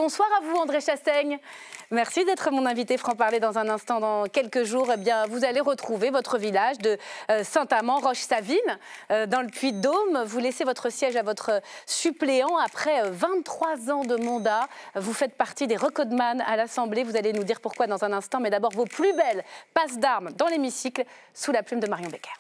Bonsoir à vous, André Chassaigne. Merci d'être mon invité franc-parler dans un instant. Dans quelques jours, eh bien, vous allez retrouver votre village de Saint-Amand-Roche-Savine, dans le Puy-de-Dôme. Vous laissez votre siège à votre suppléant après 23 ans de mandat. Vous faites partie des recordman à l'Assemblée. Vous allez nous dire pourquoi dans un instant. Mais d'abord, vos plus belles passes d'armes dans l'hémicycle sous la plume de Marion Becker.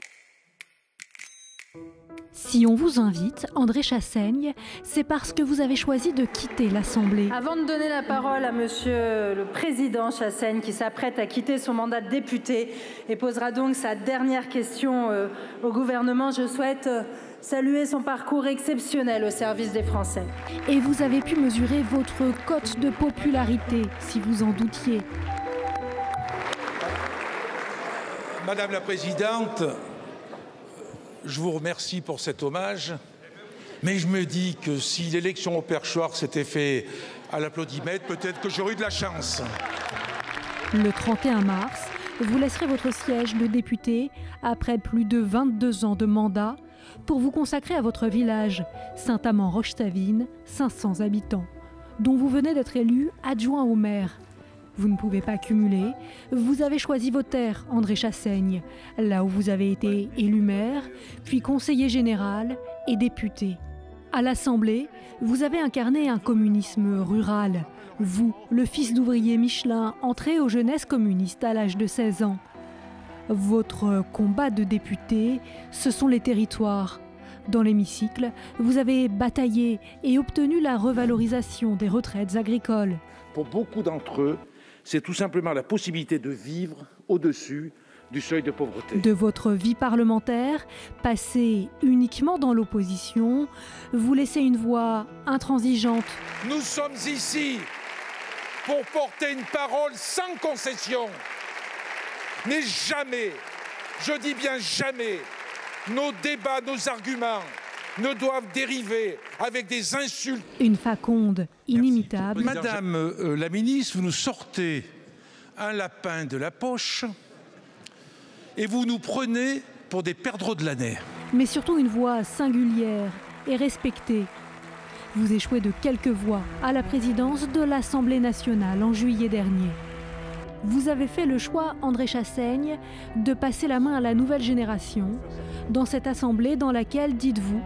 Si on vous invite, André Chassaigne, c'est parce que vous avez choisi de quitter l'Assemblée. Avant de donner la parole à monsieur le président Chassaigne, qui s'apprête à quitter son mandat de député et posera donc sa dernière question au gouvernement, je souhaite saluer son parcours exceptionnel au service des Français. Et vous avez pu mesurer votre cote de popularité, si vous en doutiez. Madame la Présidente, je vous remercie pour cet hommage, mais je me dis que si l'élection au perchoir s'était faite à l'applaudimètre, peut-être que j'aurais eu de la chance. Le 31 mars, vous laisserez votre siège de député après plus de 22 ans de mandat pour vous consacrer à votre village, Saint-Amand-Roche-Savine, 500 habitants, dont vous venez d'être élu adjoint au maire. Vous ne pouvez pas cumuler. Vous avez choisi vos terres, André Chassaigne, là où vous avez été élu maire, puis conseiller général et député. À l'Assemblée, vous avez incarné un communisme rural. Vous, le fils d'ouvrier Michelin, entré aux jeunesses communistes à l'âge de 16 ans. Votre combat de député, ce sont les territoires. Dans l'hémicycle, vous avez bataillé et obtenu la revalorisation des retraites agricoles. Pour beaucoup d'entre eux, c'est tout simplement la possibilité de vivre au-dessus du seuil de pauvreté. De votre vie parlementaire, passée uniquement dans l'opposition, vous laissez une voix intransigeante. Nous sommes ici pour porter une parole sans concession. Mais jamais, je dis bien jamais, nos débats, nos arguments ne doivent dériver avec des insultes. Une faconde inimitable. Madame la ministre, vous nous sortez un lapin de la poche et vous nous prenez pour des perdreaux de l'année. Mais surtout une voix singulière et respectée. Vous échouez de quelques voix à la présidence de l'Assemblée nationale en juillet dernier. Vous avez fait le choix, André Chassaigne, de passer la main à la nouvelle génération, dans cette assemblée dans laquelle, dites-vous,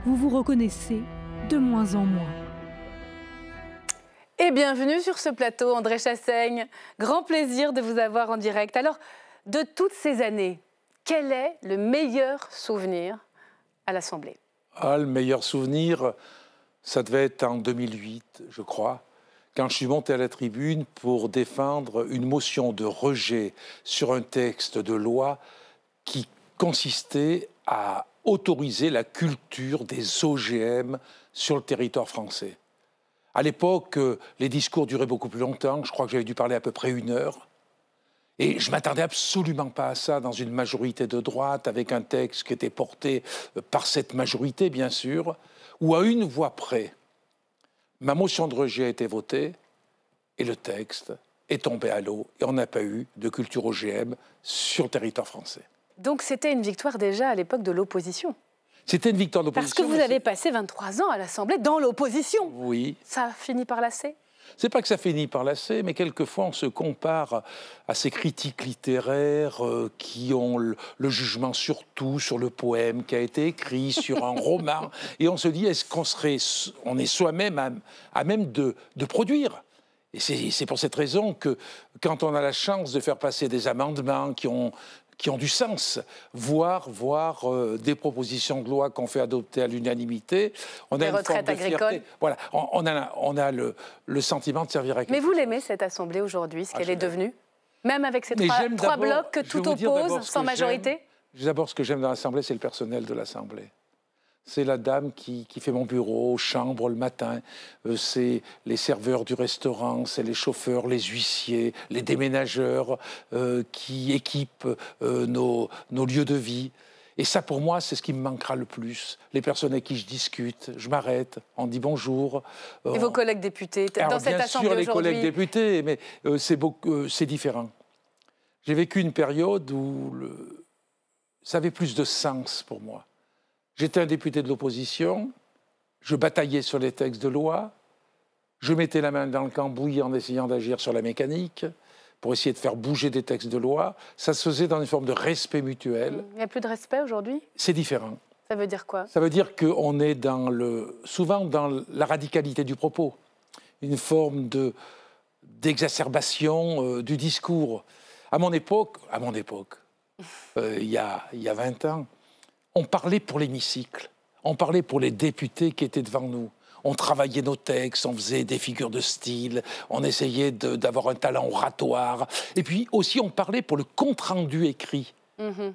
vous vous reconnaissez de moins en moins. Et bienvenue sur ce plateau, André Chassaigne. Grand plaisir de vous avoir en direct. Alors, de toutes ces années, quel est le meilleur souvenir à l'Assemblée? Le meilleur souvenir, ça devait être en 2008, je crois, quand je suis monté à la tribune pour défendre une motion de rejet sur un texte de loi qui consistait à autoriser la culture des OGM sur le territoire français. À l'époque, les discours duraient beaucoup plus longtemps. Je crois que j'avais dû parler à peu près 1 heure. Et je ne m'attendais absolument pas à ça dans une majorité de droite, avec un texte qui était porté par cette majorité, bien sûr, où à une voix près, ma motion de rejet a été votée et le texte est tombé à l'eau et on n'a pas eu de culture OGM sur le territoire français. Donc c'était une victoire déjà à l'époque de l'opposition. C'était une victoire de l'opposition. Parce que vous avez passé 23 ans à l'Assemblée dans l'opposition. Oui. Ça a fini par lasser? C'est pas que ça finit par lasser, mais quelquefois on se compare à ces critiques littéraires qui ont le jugement sur tout, sur le poème qui a été écrit, sur un roman, et on se dit, est-ce qu'on est soi-même à même de produire? Et c'est pour cette raison que quand on a la chance de faire passer des amendements qui ont du sens, voire des propositions de loi qu'on fait adopter à l'unanimité, on a une forme de fierté. Voilà, on a le sentiment de servir à quelque chose. Mais vous l'aimez, cette Assemblée, aujourd'hui, ce qu'elle est devenue? Même avec ces trois blocs que tout oppose, sans majorité? D'abord, ce que j'aime dans l'Assemblée, c'est le personnel de l'Assemblée. C'est la dame qui fait mon bureau, chambre le matin, c'est les serveurs du restaurant, c'est les chauffeurs, les huissiers, les déménageurs qui équipent nos lieux de vie. Et ça, pour moi, c'est ce qui me manquera le plus. Les personnes avec qui je discute, je m'arrête, on dit bonjour. Et vos collègues députés, dans cette Assemblée aujourd'hui? Bien sûr, les collègues députés, mais c'est différent. J'ai vécu une période où ça avait plus de sens pour moi. J'étais un député de l'opposition, je bataillais sur les textes de loi, Je mettais la main dans le cambouis en essayant d'agir sur la mécanique pour essayer de faire bouger des textes de loi. Ça se faisait dans une forme de respect mutuel. Il n'y a plus de respect aujourd'hui? C'est différent. Ça veut dire quoi? Ça veut dire qu'on est souvent dans la radicalité du propos, une forme d'exacerbation du discours. À mon époque, il y a 20 ans, on parlait pour l'hémicycle, on parlait pour les députés qui étaient devant nous. On travaillait nos textes, on faisait des figures de style, on essayait d'avoir un talent oratoire. Et puis aussi, on parlait pour le compte-rendu écrit.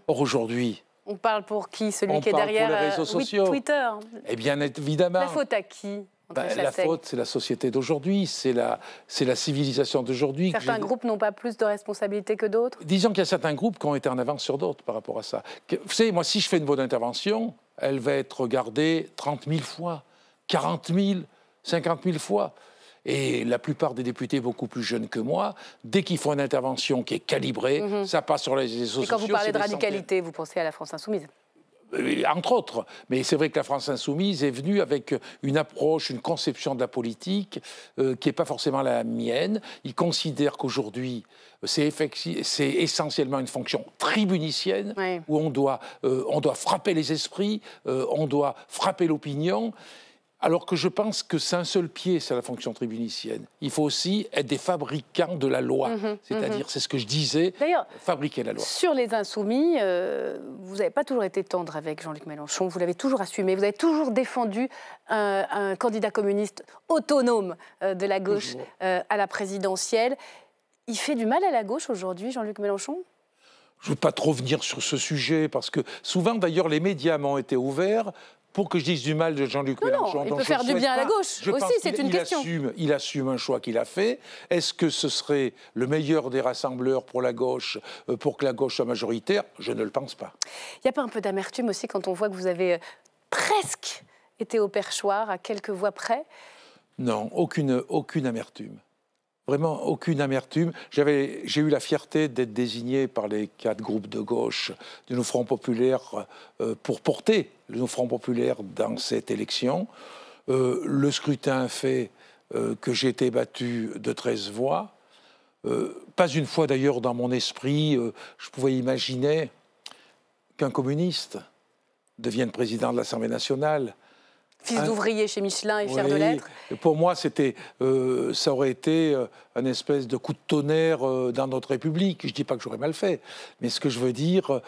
Or, aujourd'hui... On parle pour qui? Celui qui est derrière les réseaux sociaux. Twitter? Eh bien, évidemment. La faute à qui? La faute, c'est la société d'aujourd'hui, c'est la civilisation d'aujourd'hui. Certains groupes n'ont pas plus de responsabilités que d'autres? Disons qu'il y a certains groupes qui ont été en avance sur d'autres par rapport à ça. Vous savez, moi, si je fais une bonne intervention, elle va être regardée 30 000 fois, 40 000, 50 000 fois. Et la plupart des députés beaucoup plus jeunes que moi, dès qu'ils font une intervention qui est calibrée, ça passe sur les réseaux sociaux. Et quand vous parlez de radicalité, vous pensez à la France Insoumise? Entre autres. Mais c'est vrai que la France Insoumise est venue avec une approche, une conception de la politique qui n'est pas forcément la mienne. Ils considèrent qu'aujourd'hui, c'est essentiellement une fonction tribunicienne, oui, où on doit frapper les esprits, on doit frapper l'opinion. Alors que je pense que c'est un seul pied, c'est la fonction tribunicienne. Il faut aussi être des fabricants de la loi. C'est-à-dire, c'est ce que je disais, fabriquer la loi. Sur les Insoumis, vous n'avez pas toujours été tendre avec Jean-Luc Mélenchon, vous l'avez toujours assumé, vous avez toujours défendu un candidat communiste autonome de la gauche à la présidentielle. Il fait du mal à la gauche aujourd'hui, Jean-Luc Mélenchon ? Je ne veux pas trop venir sur ce sujet, parce que souvent, d'ailleurs, les médias m'ont été ouverts pour que je dise du mal de Jean-Luc Mélenchon. Non, il peut faire du bien à la gauche aussi, c'est une question. Il assume un choix qu'il a fait. Est-ce que ce serait le meilleur des rassembleurs pour la gauche, pour que la gauche soit majoritaire? Je ne le pense pas. Il n'y a pas un peu d'amertume aussi quand on voit que vous avez presque été au perchoir, à quelques voix près? Non, aucune amertume. Vraiment, aucune amertume. J'ai eu la fierté d'être désigné par les 4 groupes de gauche du Nouveau Front Populaire pour porter le Nouveau Front Populaire dans cette élection. Le scrutin fait que j'ai été battu de 13 voix. Pas une fois d'ailleurs dans mon esprit, je pouvais imaginer qu'un communiste devienne président de l'Assemblée nationale. Fils d'ouvrier chez Michelin et fier de l'être. Pour moi, ça aurait été un espèce de coup de tonnerre dans notre République. Je ne dis pas que j'aurais mal fait, mais ce que je veux dire,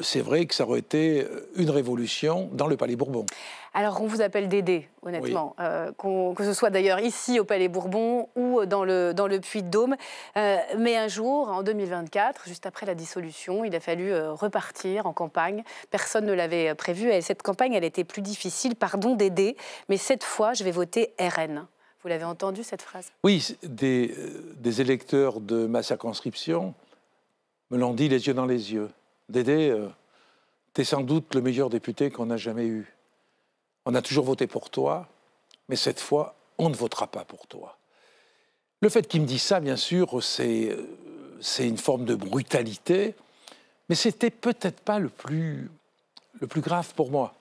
c'est vrai que ça aurait été une révolution dans le Palais Bourbon. Alors, on vous appelle Dédé, honnêtement, oui. Que ce soit d'ailleurs ici au Palais Bourbon ou dans le Puy-de-Dôme. Mais un jour, en 2024, juste après la dissolution, il a fallu repartir en campagne. Personne ne l'avait prévu et cette campagne, elle était plus difficile. Pardon Dédé, mais cette fois, je vais voter RN. Vous l'avez entendu, cette phrase? Oui, des électeurs de ma circonscription me l'ont dit les yeux dans les yeux. Dédé, t'es sans doute le meilleur député qu'on a jamais eu. On a toujours voté pour toi, mais cette fois, on ne votera pas pour toi. Le fait qu'il me dise ça, bien sûr, c'est une forme de brutalité, mais c'était peut-être pas le plus grave pour moi.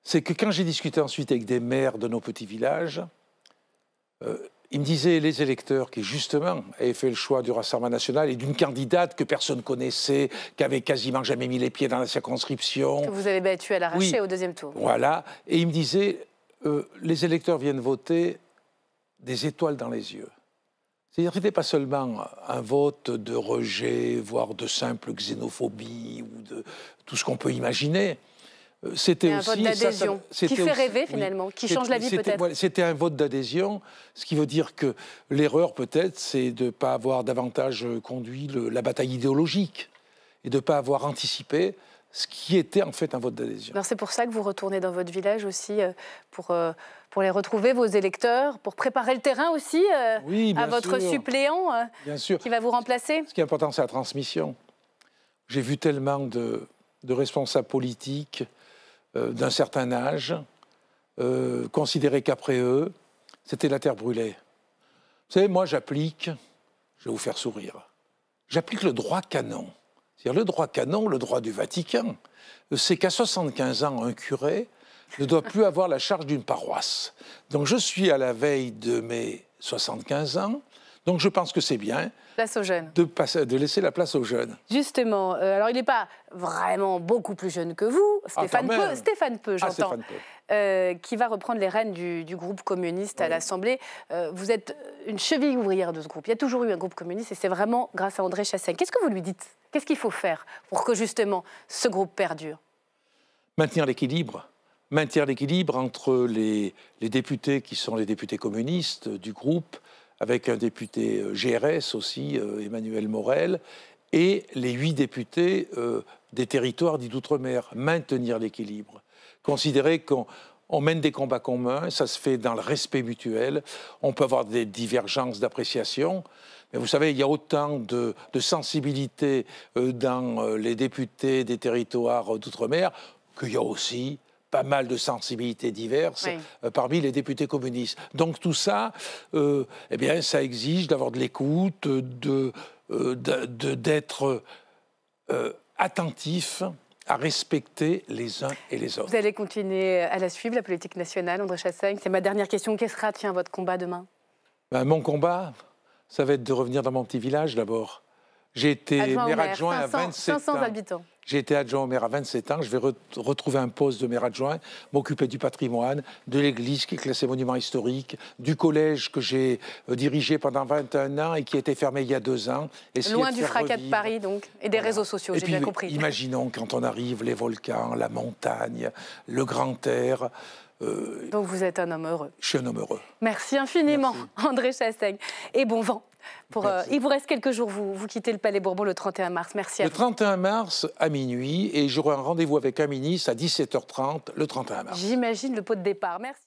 C'est que quand j'ai discuté ensuite avec des maires de nos petits villages, ils me disaient, les électeurs qui, justement, avaient fait le choix du Rassemblement national et d'une candidate que personne ne connaissait, qui avait quasiment jamais mis les pieds dans la circonscription. Que vous avez battu à l'arraché, oui, au deuxième tour. Voilà. Et ils me disaient, les électeurs viennent voter des étoiles dans les yeux. C'est-à-dire que ce n'était pas seulement un vote de rejet, voire de simple xénophobie, ou de tout ce qu'on peut imaginer. C'était un vote d'adhésion qui fait rêver finalement, oui, qui change la vie peut-être. C'était un vote d'adhésion, ce qui veut dire que l'erreur peut-être, c'est de ne pas avoir davantage conduit la bataille idéologique et de ne pas avoir anticipé ce qui était en fait un vote d'adhésion. Alors c'est pour ça que vous retournez dans votre village aussi pour les retrouver, vos électeurs, pour préparer le terrain aussi oui, à votre suppléant qui va vous remplacer. Ce qui est important, c'est la transmission. J'ai vu tellement de responsables politiques d'un certain âge, considérer qu'après eux, c'était la terre brûlée. Vous savez, moi, j'applique, je vais vous faire sourire, j'applique le droit canon. C'est-à-dire le droit canon, le droit du Vatican. C'est qu'à 75 ans, un curé ne doit plus avoir la charge d'une paroisse. Donc je suis à la veille de mes 75 ans, donc je pense que c'est bien Place aux jeunes. de laisser la place aux jeunes. Justement, alors il n'est pas vraiment beaucoup plus jeune que vous, Stéphane Peu, j'entends, Stéphane Peu. Qui va reprendre les rênes du groupe communiste à l'Assemblée. Vous êtes une cheville ouvrière de ce groupe. Il y a toujours eu un groupe communiste et c'est vraiment grâce à André Chassaigne. Qu'est-ce que vous lui dites? Qu'est-ce qu'il faut faire pour que justement ce groupe perdure? Maintenir l'équilibre entre les députés qui sont les députés communistes du groupe, avec un député GRS aussi, Emmanuel Morel, et les 8 députés des territoires dits d'outre-mer. Maintenir l'équilibre. Considérer qu'on mène des combats communs, ça se fait dans le respect mutuel. On peut avoir des divergences d'appréciation, mais vous savez, il y a autant de sensibilité dans les députés des territoires d'outre-mer qu'il y a aussi pas mal de sensibilités diverses parmi les députés communistes. Donc tout ça, eh bien, ça exige d'avoir de l'écoute, d'être attentif à respecter les uns et les autres. Vous allez continuer à la suivre, la politique nationale, André Chassaigne. C'est ma dernière question. Quel sera, votre combat demain? Mon combat, ça va être de revenir dans mon petit village d'abord. J'ai été maire adjoint à 27 ans. 500 habitants. J'ai été adjoint au maire à 27 ans. Je vais retrouver un poste de maire adjoint, m'occuper du patrimoine, de l'église qui est classée monument historique, du collège que j'ai dirigé pendant 21 ans et qui a été fermé il y a 2 ans. Loin du fracas de Paris, donc, et des réseaux sociaux, j'ai bien compris. Imaginons quand on arrive, les volcans, la montagne, le grand air. Donc vous êtes un homme heureux. Je suis un homme heureux. Merci infiniment, André Chassaigne. Et bon vent. Il vous reste quelques jours, vous quittez le Palais Bourbon le 31 mars. Merci à vous. Le 31 mars à minuit, et j'aurai un rendez-vous avec un ministre à 17h30 le 31 mars. J'imagine le pot de départ. Merci.